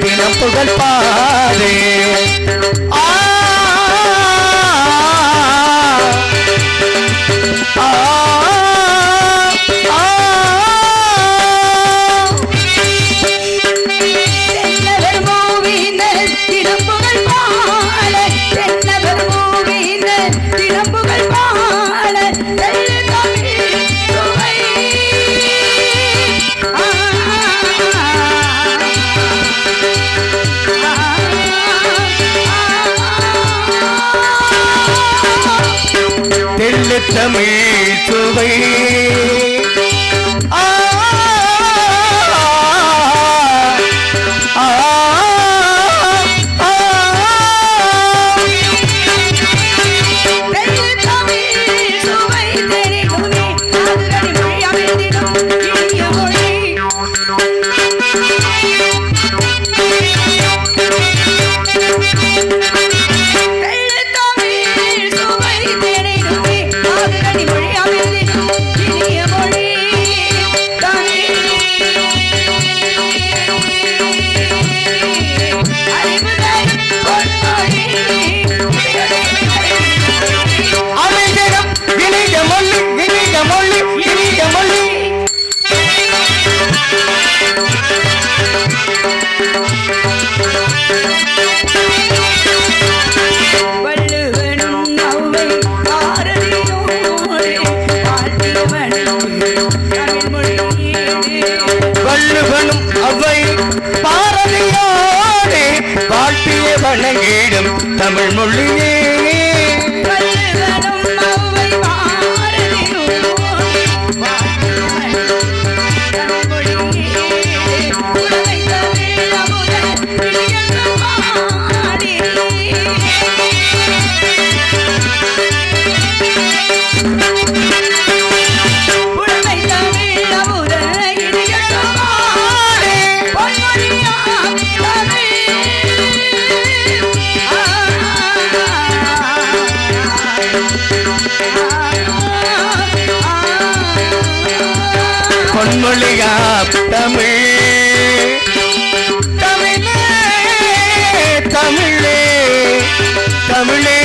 தினம் புகழ் பாடு தமிழ் சுவை வணங்கிடும் தமிழ் மொழியே பொன்மொழியா தமிழ் தமிழே தமிழே தமிழே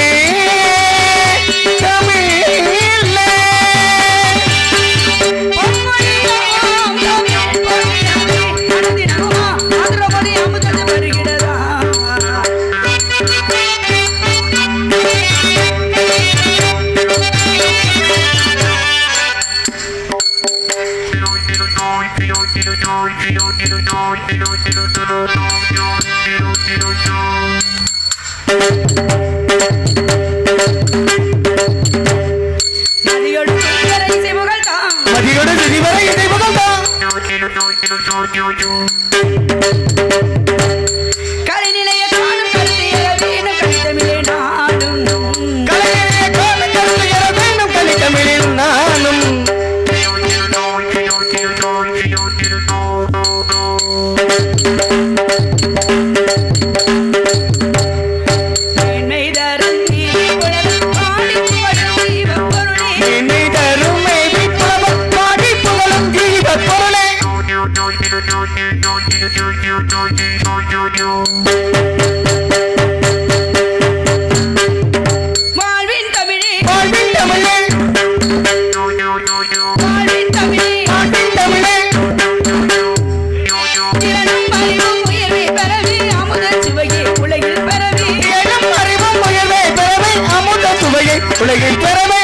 உலகில் பெறவே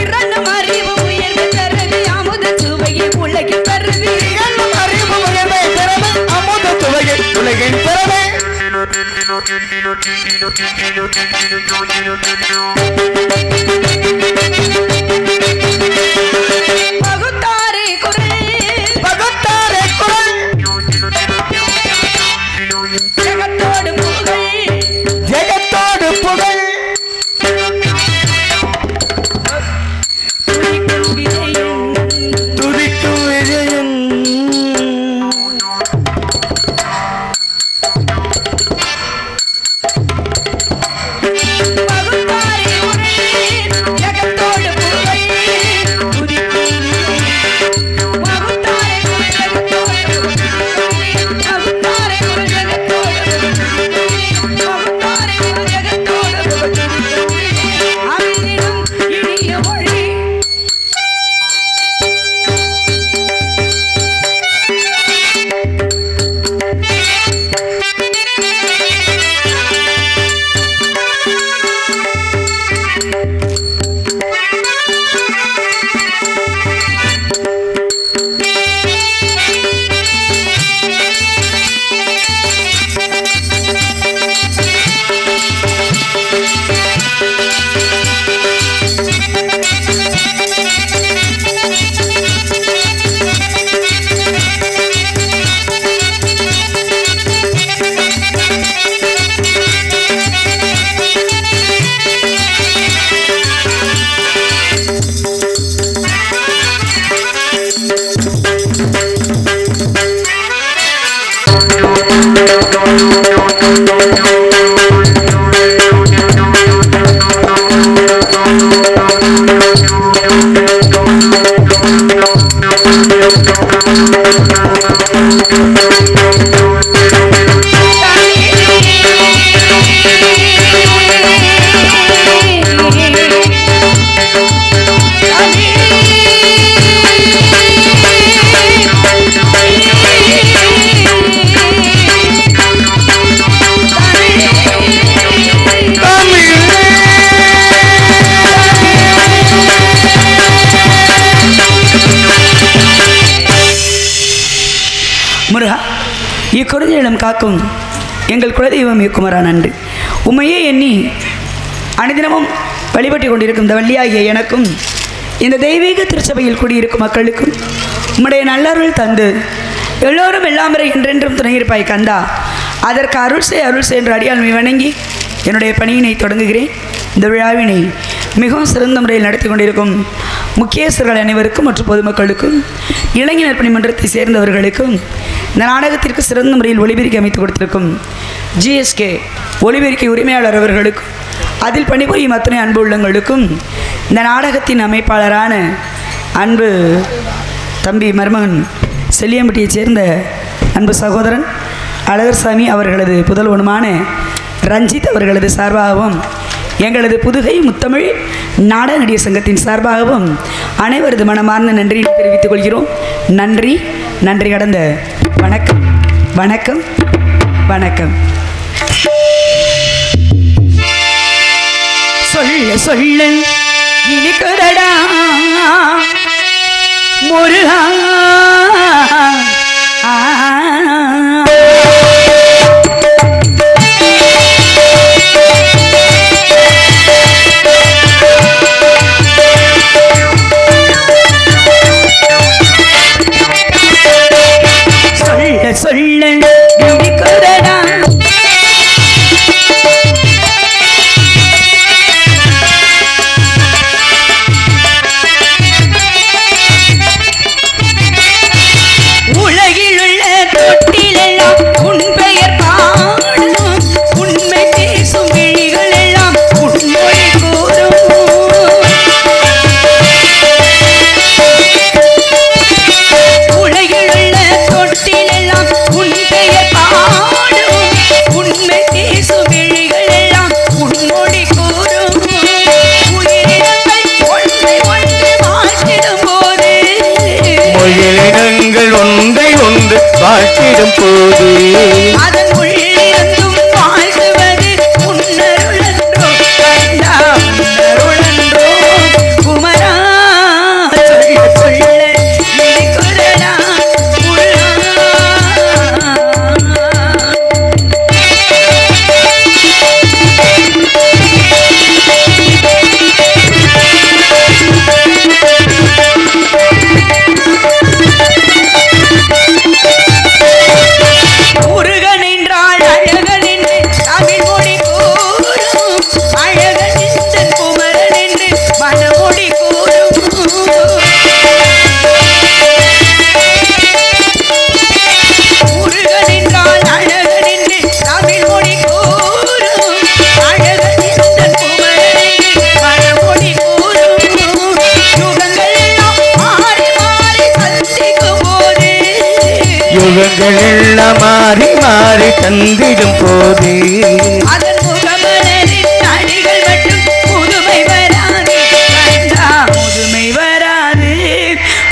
இரண்டும் அறிவு உயர்வு பெறவே அமுத சுவையை உலகில் பெறவே இரண்டும் அறிவு உயர்வை பெறவே அமுத சுவையை உலகில் பெறவே இக்குறைஞ்சலம் காக்கும் எங்கள் குலதெய்வம் குமரா நன்று. உண்மையே எண்ணி அனுதினமும் வழிபட்டு கொண்டிருக்கும் இந்த வள்ளியாகிய எனக்கும் இந்த தெய்வீக திருச்சபையில் கூடியிருக்கும் மக்களுக்கும் உம்முடைய நல்லருள் தந்து எல்லோரும் எல்லாமரை என்றென்றும் துணையிருப்பாய் கந்தா. அதற்கு அருள் செய் என்று அடியாண்மை வணங்கி என்னுடைய பணியினை தொடங்குகிறேன். இந்த விழாவினை மிகவும் சிறந்த முறையில் நடத்தி கொண்டிருக்கும் முக்கியஸ்தர்கள் அனைவருக்கும் மற்றும் பொதுமக்களுக்கும் இளைஞர் பணிமன்றத்தை சேர்ந்தவர்களுக்கும் இந்த நாடகத்திற்கு சிறந்த முறையில் ஒளிபெருக்கி அமைத்து கொடுத்திருக்கும் ஜிஎஸ்கே ஒளிபெருக்கி உரிமையாளர் அவர்களுக்கும் அதில் பணிபுரியும் அத்தனை அன்பு உள்ளங்களுக்கும் இந்த நாடகத்தின் அமைப்பாளரான அன்பு தம்பி மருமகன் செல்லியம்பட்டியைச் சேர்ந்த அன்பு சகோதரன் அழகர்சாமி அவர்களது புதல்வனுமான ரஞ்சித் அவர்களது சார்பாகவும் எங்களது புதுகை முத்தமிழ் நாடக நடிகர் சங்கத்தின் சார்பாகவும் அனைவரது மனமார்ந்த நன்றியை தெரிவித்துக் கொள்கிறோம். நன்றி நன்றி கடந்த வணக்கம் வணக்கம் வணக்கம். சொல்ல சொல்ல இனிக்குதடா முருகா சொல்ல இனிக்குதடா வாழ்த்திடும் போது அதன் உள்ளிருந்தும் வாழ்த்துவது உன்னருளன்றோ கண்டா உன்னருளன்றோ குமரா. சொல்ல சொல்ல இனிக்குதடா யுகங்களெல்லாம் மாறி மாறி தந்திடும் போது அதன் முகமலரின் அடிகள் மட்டும் புதுமை வராது கண்டா முதுமை வராது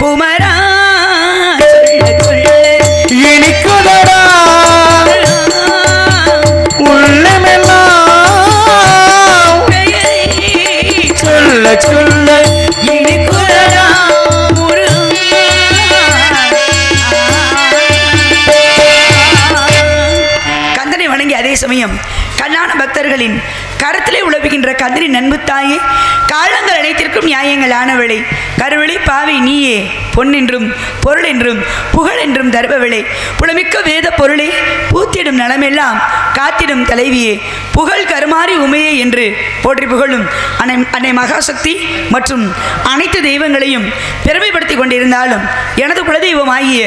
குமரா. சொல்ல சொல்ல இனிக்குதடா உள்ளமெல்லாம் சொல்ல சொல்ல இனிக்குதடா அதே சமயம் கண்ணான பக்தர்களின் கரத்திலே உழவுகின்ற கதிரின் அன்பு தாயே, காலங்கள் அனைத்திற்கும் நியாயங்கள் ஆனவளே, கருவிளை பாவை நீயே, பொன்னென்றும் பொருள் என்றும் புகழ் என்றும் தருபவளே, புலமிக்க வேத பொருளே, பூத்திடும் நலமெல்லாம் காத்திடும் தலைவியே, புகழ் கருமாறி உமையே என்று போற்றி புகழும் அன்னை மகாசக்தி மற்றும் அனைத்து தெய்வங்களையும் பெருமைப்படுத்தி கொண்டிருந்தாலும் எனது குலதெய்வம் ஆகிய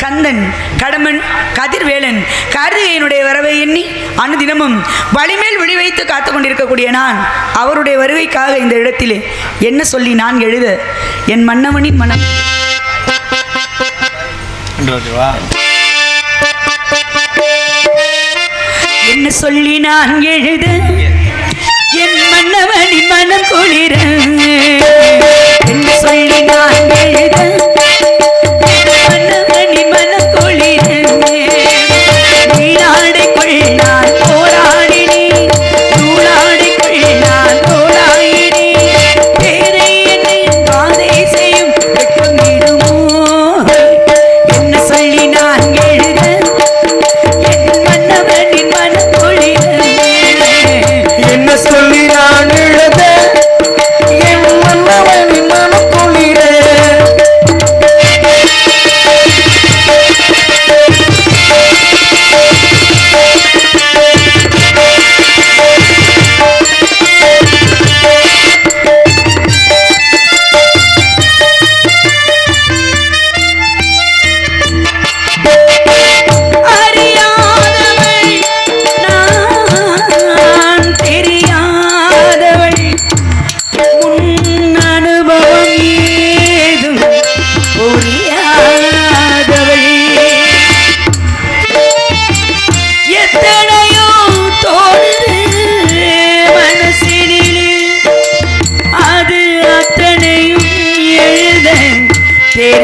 கந்தன், கடமன், கதிர்வேலன், கார்த்திகையினுடைய வரவை எண்ணி அனுதினமும் வழிமேல் விழி வைத்து காத்து கொண்டிருக்கக்கூடிய நான் அவருடைய வருகைக்காக இந்த இடத்திலே என்ன சொல்லி நான் எழுத என் மன்னவனின் மனம் என்ன சொல்லி நான் எழுத என் மன்னவனின் மனம் குளிர என்ன சொல்லி நான் எழுத மன்னவனின் மனம் குளிர நீராடைக்குள் நான் போராடினே நூலாடைக்குள் நான் போராடினே பேரை என்னை பாதை செய்யும் வெட்டம் விடுமோ என்ன சொல்லி நான் எழுத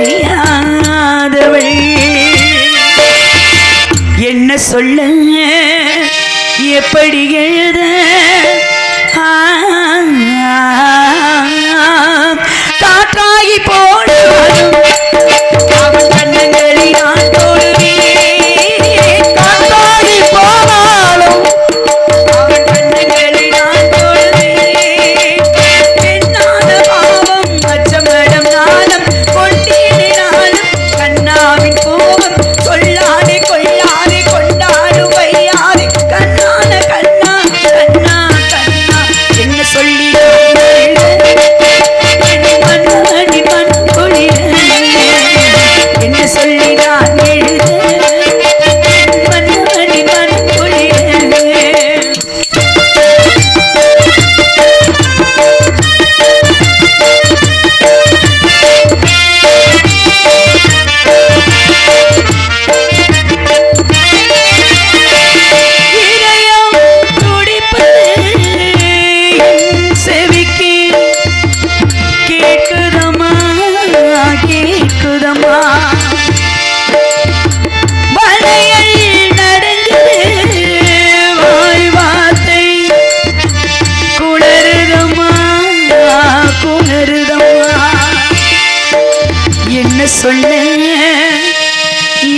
அறியாதவள் என்ன சொல்ல எப்படி எழுத காற்றாகி போனாலும் அவன் கண்ணங்களை நான் தொழுவேன் காற்றாகி போனாலும் அவன் கண்ணங்களை நான் தொழுவேன் பெண்ணான பாவம் அச்சமடம் நாளம் கொண்டீனாலும் கண்ணாவின் கோபம் சொல்லாதே கொள்ளாதே கொண்டாடு வையாதே கண்ணான கண்ணா கண்ணா கண்ணா என்ன சொல்லி என்ன சொல்லி நான்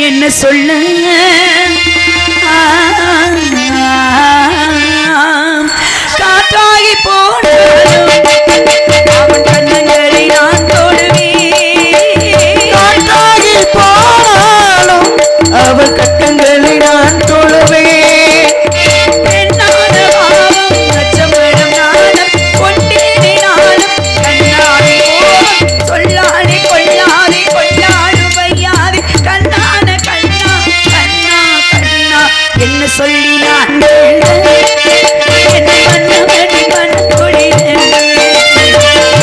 என்ன சொல்ல காற்றாகி போனாலும் அவன் கண்ணங்களை நான் தொழுவேன் காற்றாகி போனாலும் அவள் கட்டங்களை நான் தொழுவேன் பெண்ணான பாவம் அச்சமடம் நாளம் கொண்டேனாலும் கண்ணாடி சொல்லாதே கொள்ளாதே கொண்டாடு வையாதே கண்ணான கண்ணா கண்ணா கண்ணா என்ன சொல்லி நான் என்ன மன்னவனி மண்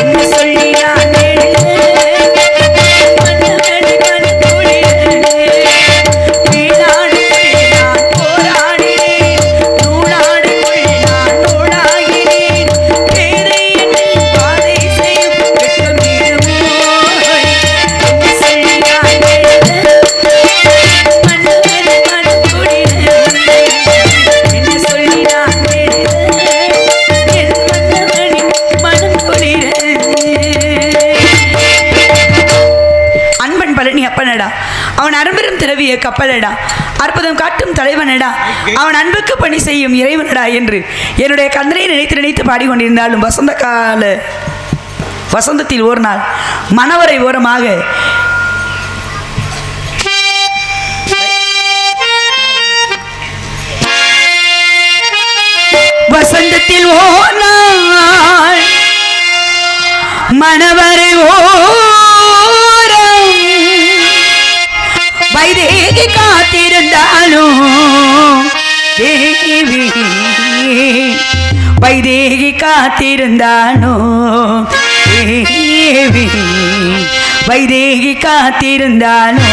என்ன சொல்லி நான் மன்னவனி மண் வீணாடுக்குள் நான் போராடினேன் நூலாடுக்குள் நான் நூலாகினேன் பேரை எண்ணில் பாதை செய்யும் வெட்கம் நீடுமோ என்ன சொல்லி நான் மன்னவனி மண் என்ன சொல்லி நான் என் மன்னவனி மனம் குளிர அன்பன் பழனி அப்பனடா அவன் அரும்பெரும் திரவிய கப்பலடா அற்புதம் காட்டும் தலைவனடா அவன் அன்புக்கு பணி செய்யும் இறைவனடா என்று என்னுடைய கந்தனை நினைத்து நினைத்து பாடிக்கொண்டிருந்தாலும் வசந்தத்தில் ஒரு நாள் மணவரை ஓரமாக வசந்தத்தில் ஓர் நாள் மணவரை ஓரம் வைதேகி காத்திருந்தாலும் தேவி வைதேகி காத்திருந்தானோ தேவி வைதேகி காத்திருந்தானோ